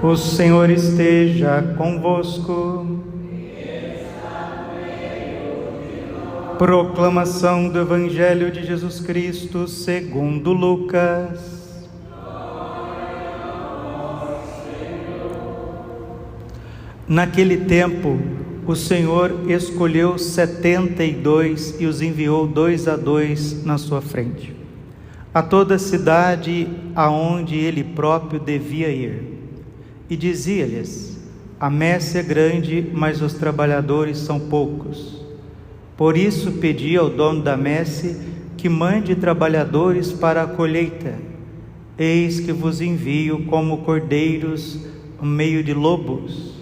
O Senhor esteja convosco. Proclamação do Evangelho de Jesus Cristo segundo Lucas. Naquele tempo, o Senhor escolheu 72 e os enviou 2 a 2 na sua frente, a toda a cidade aonde ele próprio devia ir. E dizia-lhes: a messe é grande, mas os trabalhadores são poucos. Por isso pedi ao dono da messe que mande trabalhadores para a colheita. Eis que vos envio como cordeiros no meio de lobos.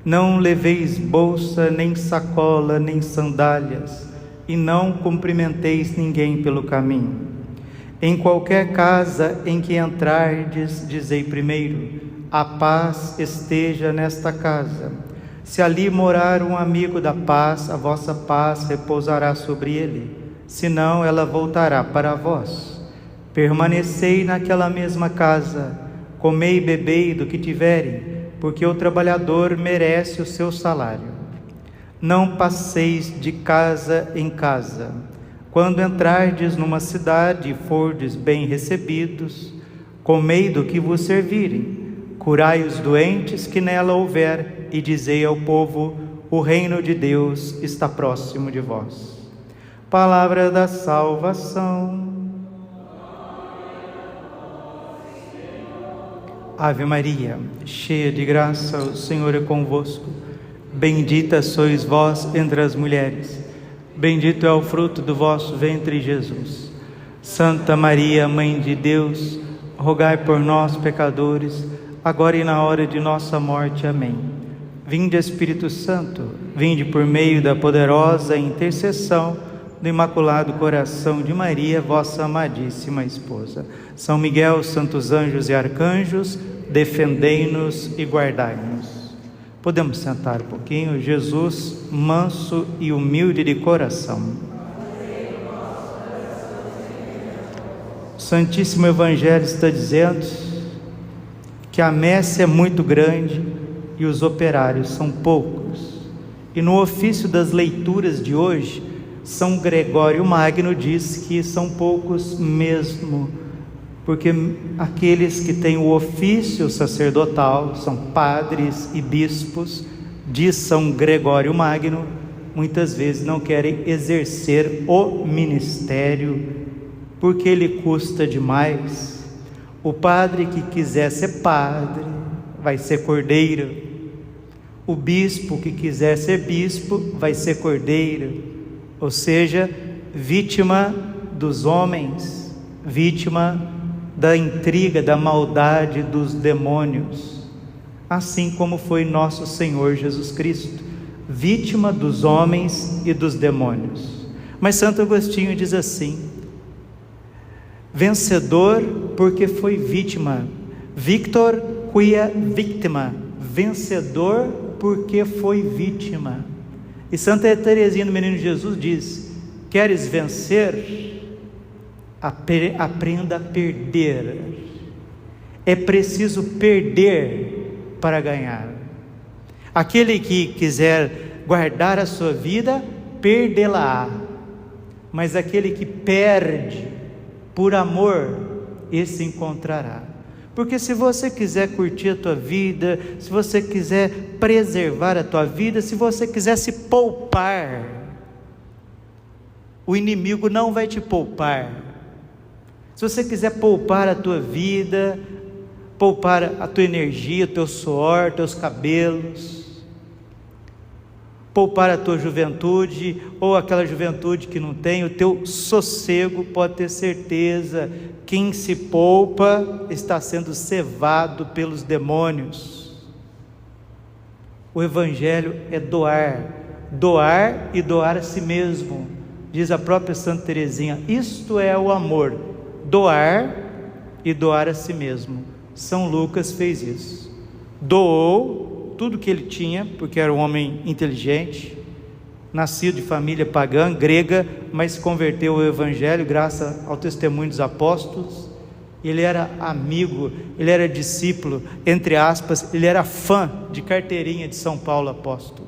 Não leveis bolsa, nem sacola, nem sandálias, e não cumprimenteis ninguém pelo caminho. Em qualquer casa em que entrardes, dizei primeiro: a paz esteja nesta casa. Se ali morar um amigo da paz, a vossa paz repousará sobre ele, senão ela voltará para vós. Permanecei naquela mesma casa, comei e bebei do que tiverem, porque o trabalhador merece o seu salário. Não passeis de casa em casa. Quando entrardes numa cidade e fordes bem recebidos, comei do que vos servirem. Curai os doentes que nela houver, e dizei ao povo: o reino de Deus está próximo de vós. Palavra da salvação. Ave Maria, cheia de graça, o Senhor é convosco. Bendita sois vós entre as mulheres. Bendito é o fruto do vosso ventre, Jesus. Santa Maria, Mãe de Deus, rogai por nós, pecadores, agora e na hora de nossa morte. Amém. Vinde, Espírito Santo, vinde por meio da poderosa intercessão do Imaculado Coração de Maria, vossa amadíssima esposa. São Miguel, santos anjos e arcanjos, defendei-nos e guardai-nos. Podemos sentar um pouquinho. Jesus, manso e humilde de coração. O Santíssimo Evangelho está dizendo que a messe é muito grande e os operários são poucos. E no ofício das leituras de hoje, São Gregório Magno diz que são poucos mesmo, porque aqueles que têm o ofício sacerdotal, são padres e bispos, diz São Gregório Magno, muitas vezes não querem exercer o ministério, porque ele custa demais. O padre que quiser ser padre vai ser cordeiro. O bispo que quiser ser bispo vai ser cordeiro. Ou seja, vítima dos homens, vítima da intriga, da maldade dos demônios. Assim como foi nosso Senhor Jesus Cristo, vítima dos homens e dos demônios. Mas Santo Agostinho diz assim: vencedor porque foi vítima, victor quia victima, vencedor porque foi vítima. E Santa Teresinha do Menino Jesus diz: queres vencer? Aprenda a perder. É preciso perder para ganhar. Aquele que quiser guardar a sua vida, perdê-la-á, mas aquele que perde por amor, esse encontrará. Porque se você quiser curtir a tua vida, se você quiser preservar a tua vida, se você quiser se poupar, o inimigo não vai te poupar. Se você quiser poupar a tua vida, poupar a tua energia, o teu suor, teus cabelos, poupar a tua juventude, ou aquela juventude que não tem, o teu sossego, pode ter certeza, quem se poupa está sendo cevado pelos demônios. O Evangelho é doar, doar e doar a si mesmo, diz a própria Santa Teresinha. Isto é o amor, doar e doar a si mesmo. São Lucas fez isso, doou tudo que ele tinha, porque era um homem inteligente, nascido de família pagã, grega, mas converteu ao Evangelho graças ao testemunho dos apóstolos, ele era amigo, ele era discípulo, entre aspas, ele era fã de carteirinha de São Paulo apóstolo.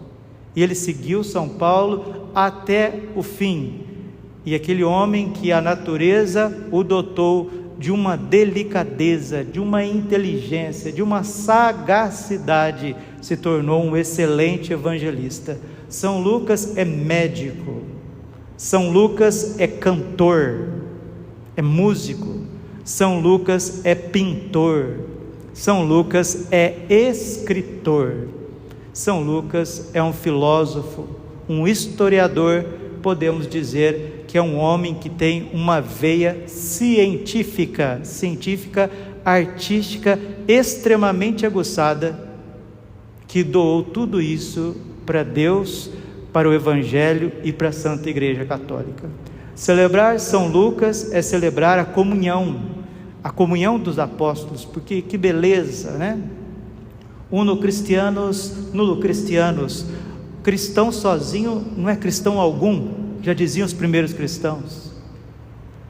E ele seguiu São Paulo até o fim. E aquele homem que a natureza o dotou de uma delicadeza, de uma inteligência, de uma sagacidade, se tornou um excelente evangelista. São Lucas é médico, São Lucas é cantor, é músico, São Lucas é pintor, São Lucas é escritor, São Lucas é um filósofo, um historiador, podemos dizer que é um homem que tem uma veia científica, artística, extremamente aguçada, que doou tudo isso para Deus, para o Evangelho e para a Santa Igreja Católica. Celebrar São Lucas é celebrar a comunhão dos apóstolos, porque que beleza, né? Uno Christianus, nullo Christianus. Cristão sozinho não é cristão algum, já diziam os primeiros cristãos.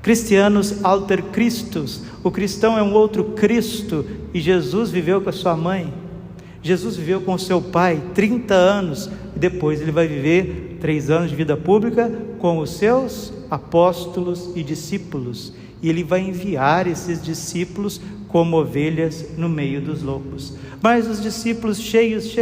Christianus alter Christus, o cristão é um outro Cristo, e Jesus viveu com a sua mãe, Jesus viveu com o seu pai 30 anos, e depois ele vai viver 3 anos de vida pública com os seus apóstolos e discípulos, e ele vai enviar esses discípulos como ovelhas no meio dos lobos. Mas os discípulos cheios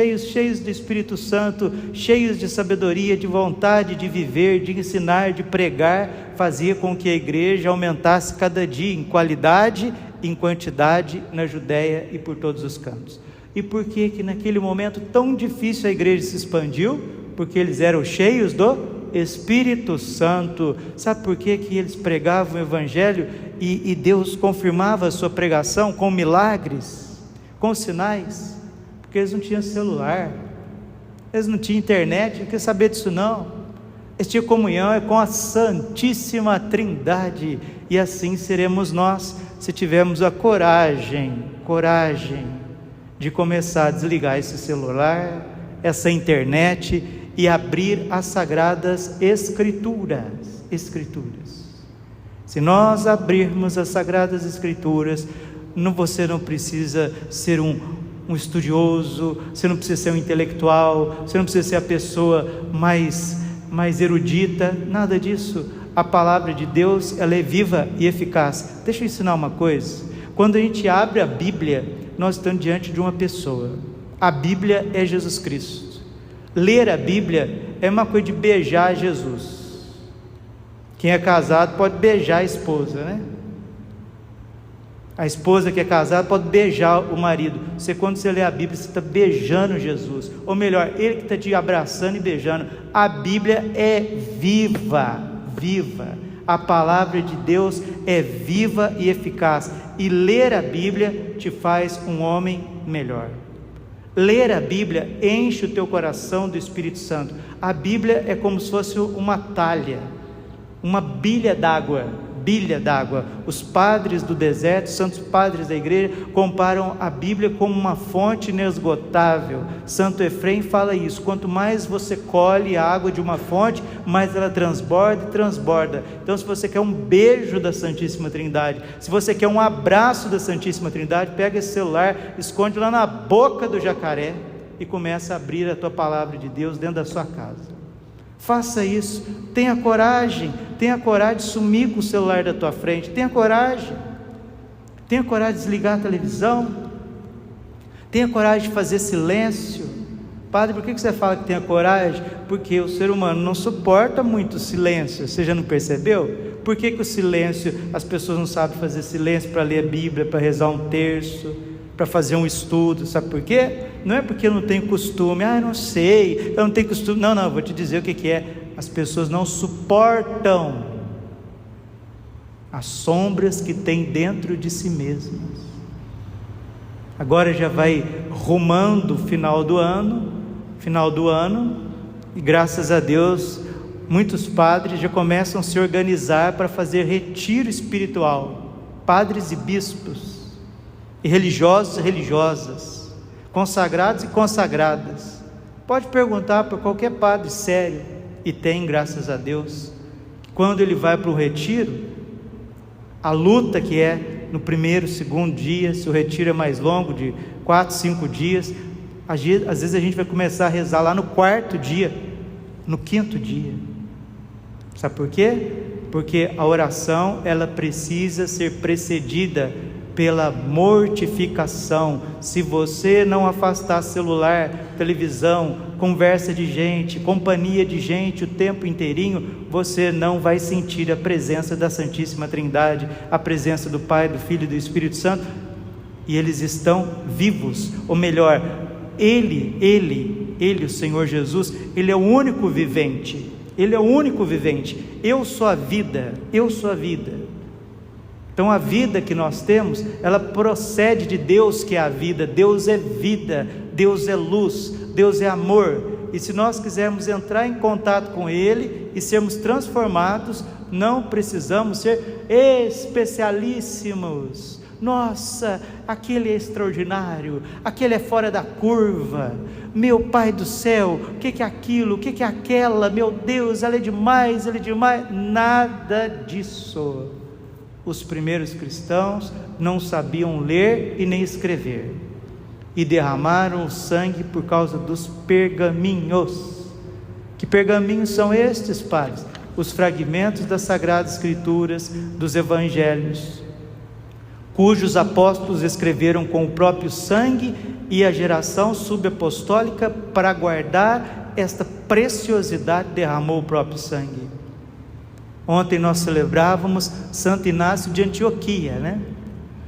do Espírito Santo, cheios de sabedoria, de vontade de viver, de ensinar, de pregar, fazia com que a igreja aumentasse cada dia em qualidade, em quantidade, na Judéia e por todos os cantos. E por que que naquele momento tão difícil a igreja se expandiu? Porque eles eram cheios do Espírito Santo. Sabe por que que eles pregavam o Evangelho e Deus confirmava a sua pregação com milagres, com sinais? Porque eles não tinham celular, eles não tinham internet, não queriam saber disso não. Eles tinham comunhão com a Santíssima Trindade, e assim seremos nós, se tivermos a coragem de começar a desligar esse celular, essa internet, e abrir as Sagradas Escrituras. Se nós abrirmos as Sagradas Escrituras, você não precisa ser um estudioso, você não precisa ser um intelectual, você não precisa ser a pessoa mais erudita, nada disso. A palavra de Deus, ela é viva e eficaz. Deixa eu ensinar uma coisa. Quando a gente abre a Bíblia, nós estamos diante de uma pessoa. A Bíblia é Jesus Cristo. Ler a Bíblia é uma coisa de beijar Jesus. Quem é casado pode beijar a esposa, né? A esposa que é casada pode beijar o marido. Quando você lê a Bíblia, você está beijando Jesus, ou melhor, Ele que está te abraçando e beijando. A Bíblia é viva. A palavra de Deus é viva e eficaz, e ler a Bíblia te faz um homem melhor. Ler a Bíblia enche o teu coração do Espírito Santo. A Bíblia é como se fosse uma talha, uma bilha d'água. Os padres do deserto, santos padres da igreja, comparam a Bíblia como uma fonte inesgotável. Santo Efrem fala isso: quanto mais você colhe a água de uma fonte, mais ela transborda. Então, se você quer um beijo da Santíssima Trindade, se você quer um abraço da Santíssima Trindade, pega esse celular, esconde lá na boca do jacaré e começa a abrir a tua palavra de Deus dentro da sua casa. Faça isso, tenha coragem de sumir com o celular da tua frente, tenha coragem de desligar a televisão, tenha coragem de fazer silêncio. Padre, por que você fala que tenha coragem? Porque o ser humano não suporta muito silêncio, você já não percebeu? Por que o silêncio, as pessoas não sabem fazer silêncio para ler a Bíblia, para rezar um terço, para fazer um estudo? Sabe por quê? Não é porque eu não tenho costume, eu não sei, eu não tenho costume, não, vou te dizer o que é. As pessoas não suportam as sombras que tem dentro de si mesmas. Agora já vai rumando o final do ano, e graças a Deus, muitos padres já começam a se organizar para fazer retiro espiritual, padres e bispos, e religiosos e religiosas, consagrados e consagradas. Pode perguntar para qualquer padre sério, e tem, graças a Deus, quando ele vai para o retiro, a luta que é no primeiro, segundo dia, se o retiro é mais longo, de 4, 5 dias, às vezes a gente vai começar a rezar lá no 4º dia, no 5º dia. Sabe por quê? Porque a oração, ela precisa ser precedida pela mortificação. Se você não afastar celular, televisão, conversa de gente, companhia de gente o tempo inteirinho, você não vai sentir a presença da Santíssima Trindade, a presença do Pai, do Filho e do Espírito Santo, e eles estão vivos, ou melhor, Ele, o Senhor Jesus, Ele é o único vivente, Ele é o único vivente. Eu sou a vida, eu sou a vida. Então a vida que nós temos, ela procede de Deus, que é a vida. Deus é vida, Deus é luz, Deus é amor. E se nós quisermos entrar em contato com Ele e sermos transformados, não precisamos ser especialíssimos. Nossa, aquele é extraordinário, aquele é fora da curva, meu Pai do céu, o que é aquilo, o que é aquela, meu Deus, ela é demais, nada disso. Os primeiros cristãos não sabiam ler e nem escrever, e derramaram o sangue por causa dos pergaminhos. Que pergaminhos são estes, padres? Os fragmentos das Sagradas Escrituras, dos Evangelhos, cujos apóstolos escreveram com o próprio sangue, e a geração subapostólica, para guardar esta preciosidade, derramou o próprio sangue. Ontem nós celebrávamos Santo Inácio de Antioquia, né?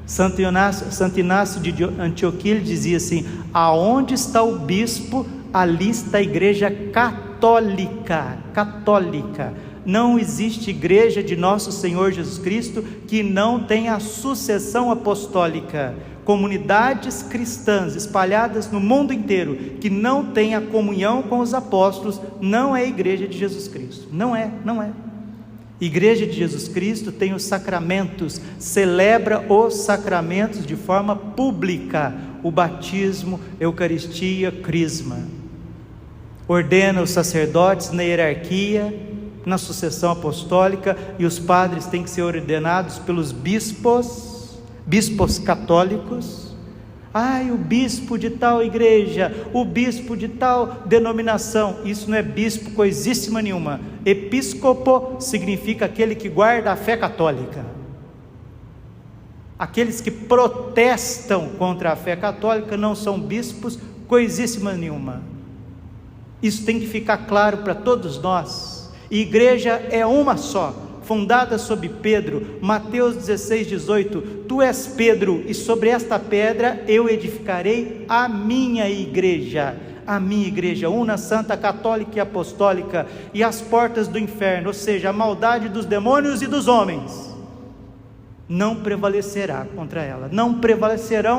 Santo Inácio de Antioquia, ele dizia assim: aonde está o bispo, ali está a igreja católica. Não existe igreja de nosso Senhor Jesus Cristo que não tenha a sucessão apostólica. Comunidades cristãs espalhadas no mundo inteiro que não tem a comunhão com os apóstolos, não é igreja de Jesus Cristo. Não é. Igreja de Jesus Cristo tem os sacramentos, celebra os sacramentos de forma pública: o batismo, Eucaristia, crisma. Ordena os sacerdotes na hierarquia, na sucessão apostólica, e os padres têm que ser ordenados pelos bispos católicos. O bispo de tal igreja, o bispo de tal denominação. Isso não é bispo coisíssima nenhuma. Episcopo significa aquele que guarda a fé católica. Aqueles que protestam contra a fé católica não são bispos coisíssima nenhuma. Isso tem que ficar claro para todos nós. Igreja é uma só, fundada sob Pedro. Mateus 16:18, tu és Pedro, e sobre esta pedra eu edificarei a minha igreja, una, santa, católica e apostólica, e as portas do inferno, ou seja, a maldade dos demônios e dos homens, não prevalecerão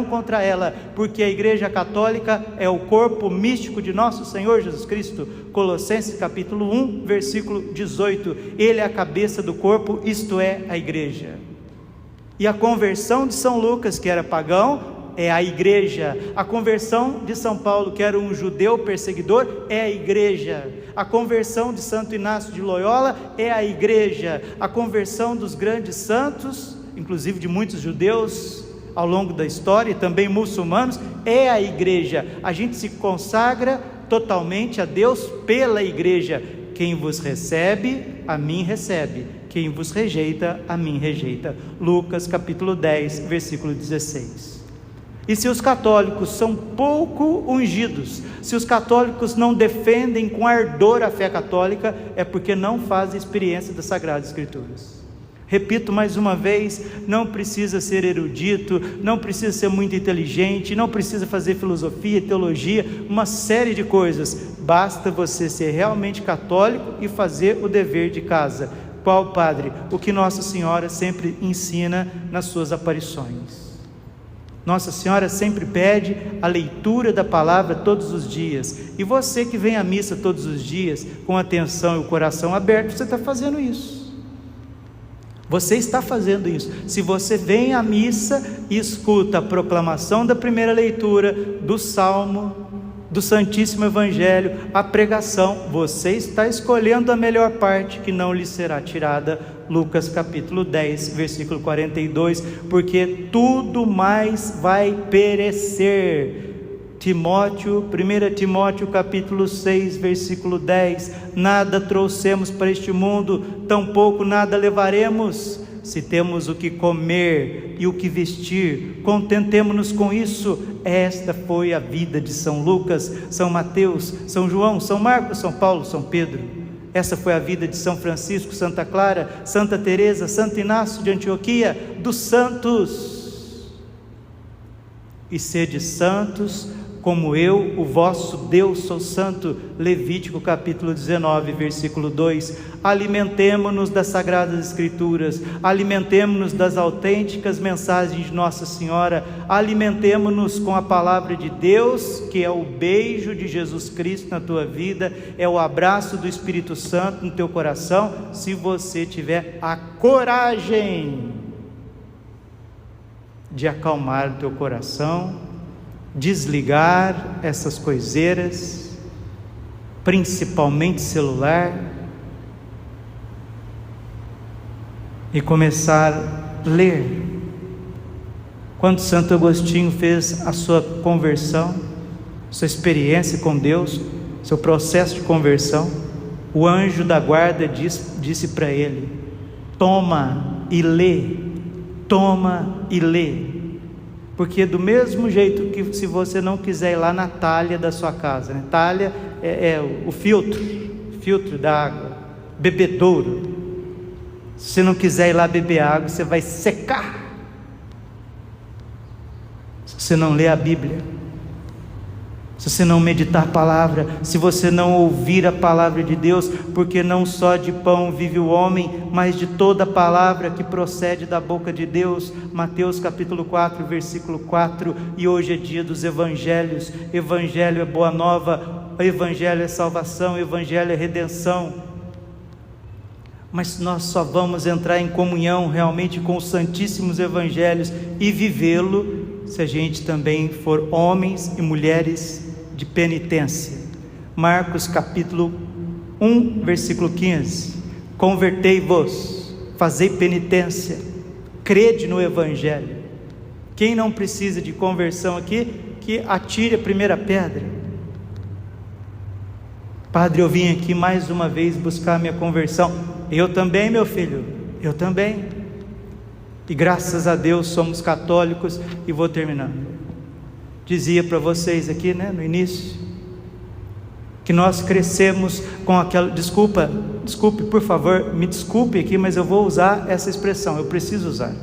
contra ela, porque a igreja católica é o corpo místico de nosso Senhor Jesus Cristo. Colossenses capítulo 1, versículo 18, ele é a cabeça do corpo, isto é, a igreja. E a conversão de São Lucas, que era pagão, é a igreja. A conversão de São Paulo, que era um judeu perseguidor, é a igreja. A conversão de Santo Inácio de Loyola é a igreja. A conversão dos grandes santos, inclusive de muitos judeus ao longo da história, e também muçulmanos, é a igreja. A gente se consagra totalmente a Deus pela igreja. Quem vos recebe, a mim recebe. Quem vos rejeita, a mim rejeita. Lucas capítulo 10, versículo 16. E se os católicos são pouco ungidos, se os católicos não defendem com ardor a fé católica, é porque não fazem experiência das Sagradas Escrituras. Repito mais uma vez, não precisa ser erudito, não precisa ser muito inteligente, não precisa fazer filosofia, teologia, uma série de coisas. Basta você ser realmente católico e fazer o dever de casa. Qual, padre? O que Nossa Senhora sempre ensina nas suas aparições. Nossa Senhora sempre pede a leitura da palavra todos os dias. E você que vem à missa todos os dias, com atenção e o coração aberto, você está fazendo isso. Você está fazendo isso. Se você vem à missa e escuta a proclamação da primeira leitura, do salmo, do Santíssimo Evangelho, a pregação. Você está escolhendo a melhor parte, que não lhe será tirada. Lucas capítulo 10, versículo 42, porque tudo mais vai perecer. 1 Timóteo capítulo 6, versículo 10, nada trouxemos para este mundo, tampouco nada levaremos. Se temos o que comer e o que vestir, contentemo-nos com isso. Esta foi a vida de São Lucas, São Mateus, São João, São Marcos, São Paulo, São Pedro. Essa foi a vida de São Francisco, Santa Clara, Santa Teresa, Santo Inácio de Antioquia, dos santos. E sede santos, como eu, o vosso Deus, sou santo. Levítico capítulo 19, versículo 2. Alimentemo-nos das Sagradas Escrituras, alimentemo-nos das autênticas mensagens de Nossa Senhora, alimentemo-nos com a palavra de Deus, que é o beijo de Jesus Cristo na tua vida, é o abraço do Espírito Santo no teu coração, se você tiver a coragem de acalmar o teu coração, desligar essas coiseiras, principalmente celular, e começar a ler. Quando Santo Agostinho fez a sua conversão, sua experiência com Deus, seu processo de conversão, o anjo da guarda disse para ele: toma e lê, toma e lê. Porque do mesmo jeito que se você não quiser ir lá na talha da sua casa, né? Talha é o filtro da água, bebedouro. Se você não quiser ir lá beber água, você vai secar, se você não ler a Bíblia, se você não meditar a palavra, se você não ouvir a palavra de Deus, porque não só de pão vive o homem, mas de toda palavra que procede da boca de Deus. Mateus capítulo 4, versículo 4. E hoje é dia dos evangelhos. Evangelho é boa nova, evangelho é salvação, evangelho é redenção. Mas nós só vamos entrar em comunhão realmente com os santíssimos evangelhos e vivê-lo se a gente também for homens e mulheres de penitência. Marcos capítulo 1, versículo 15: convertei-vos, fazei penitência, crede no evangelho. Quem não precisa de conversão aqui, que atire a primeira pedra. Padre, eu vim aqui mais uma vez buscar a minha conversão. Eu também, meu filho, eu também. E graças a Deus somos católicos. E vou terminando. Dizia para vocês aqui, né, no início, que nós crescemos com aquela... Desculpe, por favor, me desculpe aqui, mas eu vou usar essa expressão, eu preciso usar.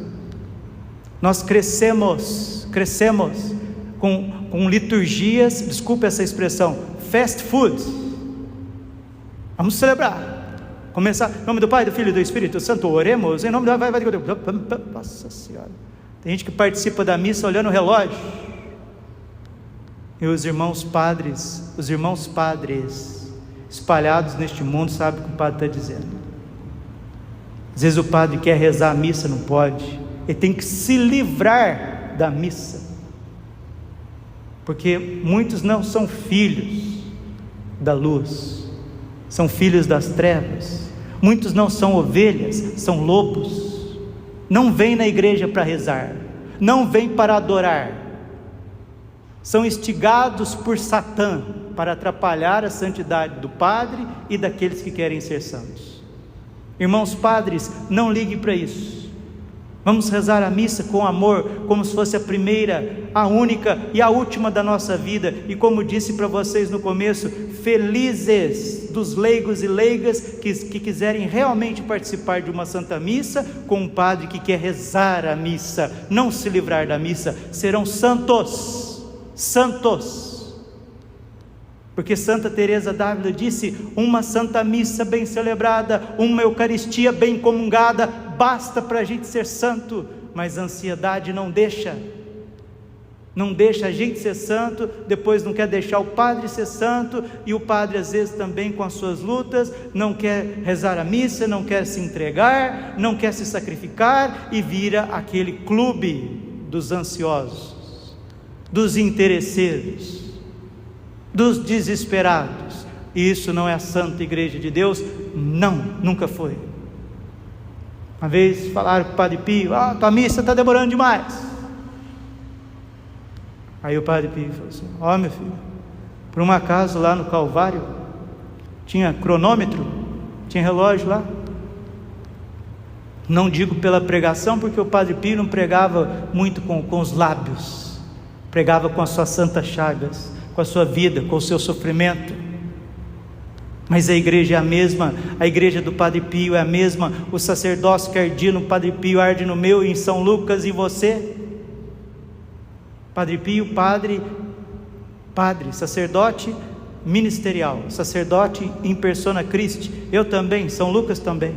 Nós crescemos com liturgias, desculpe essa expressão, fast food. Vamos celebrar. Começar, em nome do Pai, do Filho e do Espírito Santo, oremos, em nome da... Nossa Senhora, tem gente que participa da missa olhando o relógio, e os irmãos padres espalhados neste mundo, sabem o que o padre está dizendo. Às vezes o padre quer rezar a missa, não pode, ele tem que se livrar da missa, porque muitos não são filhos da luz, são filhos das trevas. Muitos não são ovelhas, são lobos. Não vêm na igreja para rezar, não vêm para adorar, são instigados por Satã para atrapalhar a santidade do padre e daqueles que querem ser santos. Irmãos padres, não liguem para isso. Vamos rezar a missa com amor, como se fosse a primeira, a única e a última da nossa vida. E como disse para vocês no começo, felizes dos leigos e leigas que quiserem realmente participar de uma santa missa, com um padre que quer rezar a missa, não se livrar da missa, serão santos, porque Santa Teresa d'Ávila disse: uma santa missa bem celebrada, uma Eucaristia bem comungada, basta para a gente ser santo. Mas a ansiedade não deixa a gente ser santo, depois não quer deixar o padre ser santo, e o padre às vezes também com as suas lutas, não quer rezar a missa, não quer se entregar, não quer se sacrificar, e vira aquele clube dos ansiosos, dos interesseiros. dos desesperados. E isso não é a Santa Igreja de Deus? Não, nunca foi. Uma vez falaram com o Padre Pio: tua missa está demorando demais. Aí o Padre Pio falou assim: meu filho, por um acaso lá no Calvário tinha cronômetro, tinha relógio lá? Não digo pela pregação, porque o Padre Pio não pregava muito com os lábios, pregava com as suas santas chagas, com a sua vida, com o seu sofrimento. Mas a igreja é a mesma, a igreja do Padre Pio é a mesma, o sacerdócio que ardia no Padre Pio arde no meu, em São Lucas, e você? Padre Pio, padre, sacerdote ministerial, sacerdote in persona Christi. Eu também, São Lucas também.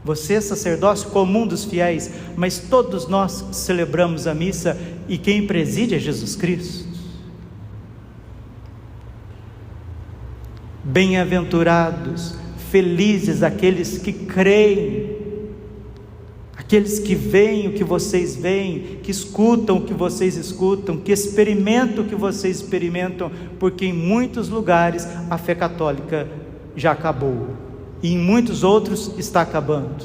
Você é sacerdócio comum dos fiéis, mas todos nós celebramos a missa, e quem preside é Jesus Cristo. Bem-aventurados, felizes aqueles que creem, aqueles que veem o que vocês veem, que escutam o que vocês escutam, que experimentam o que vocês experimentam, porque em muitos lugares a fé católica já acabou, e em muitos outros está acabando.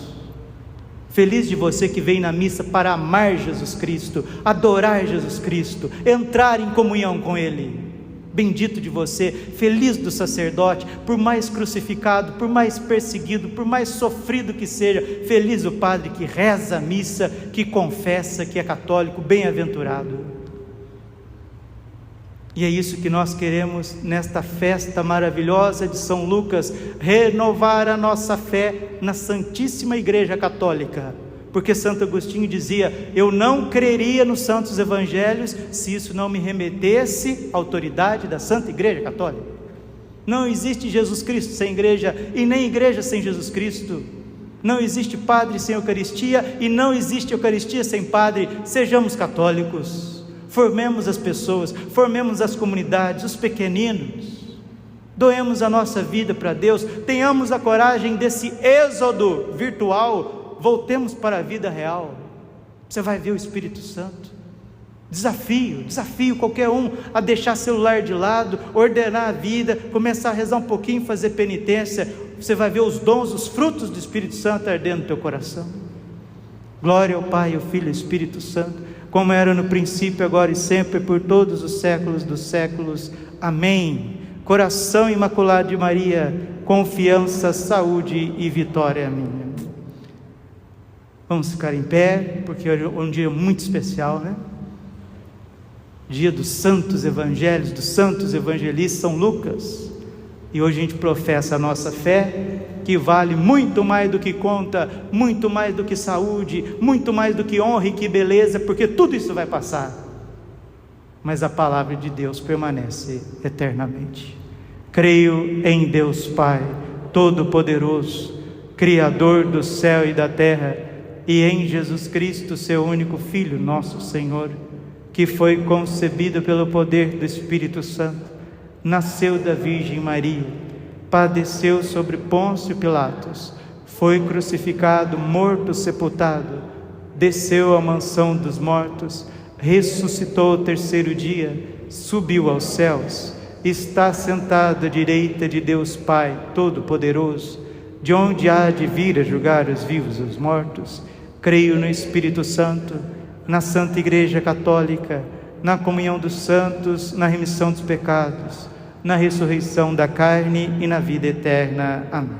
Feliz de você que vem na missa para amar Jesus Cristo, adorar Jesus Cristo, entrar em comunhão com Ele. Bendito de você, feliz do sacerdote, por mais crucificado, por mais perseguido, por mais sofrido que seja, feliz o padre que reza a missa, que confessa, que é católico, bem-aventurado. E é isso que nós queremos nesta festa maravilhosa de São Lucas, renovar a nossa fé na Santíssima Igreja Católica. Porque Santo Agostinho dizia: eu não creria nos santos evangelhos se isso não me remetesse à autoridade da Santa Igreja Católica. Não existe Jesus Cristo sem igreja, e nem igreja sem Jesus Cristo. Não existe padre sem Eucaristia, e não existe Eucaristia sem padre. Sejamos católicos, formemos as pessoas, formemos as comunidades, os pequeninos, doemos a nossa vida para Deus, tenhamos a coragem desse êxodo virtual. Voltemos para a vida real. Você vai ver o Espírito Santo. Desafio qualquer um a deixar celular de lado, ordenar a vida, começar a rezar um pouquinho, fazer penitência. Você vai ver os dons, os frutos do Espírito Santo ardendo no teu coração. Glória ao Pai, ao Filho e ao Espírito Santo, como era no princípio, agora e sempre, por todos os séculos dos séculos. Amém. Coração imaculado de Maria, confiança, saúde e vitória minha. Vamos ficar em pé, porque hoje é um dia muito especial, né? Dia dos santos evangelhos, dos santos evangelistas, São Lucas. E hoje a gente professa a nossa fé, que vale muito mais do que conta, muito mais do que saúde, muito mais do que honra e que beleza, porque tudo isso vai passar. Mas a palavra de Deus permanece eternamente. Creio em Deus Pai, Todo-Poderoso, Criador do céu e da terra, e em Jesus Cristo, seu único Filho, nosso Senhor, que foi concebido pelo poder do Espírito Santo, nasceu da Virgem Maria, padeceu sobre Pôncio Pilatos, foi crucificado, morto, sepultado, desceu à mansão dos mortos, ressuscitou ao terceiro dia, subiu aos céus, está sentado à direita de Deus Pai Todo-Poderoso, de onde há de vir a julgar os vivos e os mortos. Creio no Espírito Santo, na Santa Igreja Católica, na comunhão dos santos, na remissão dos pecados, na ressurreição da carne e na vida eterna. Amém.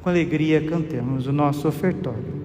Com alegria cantemos o nosso ofertório.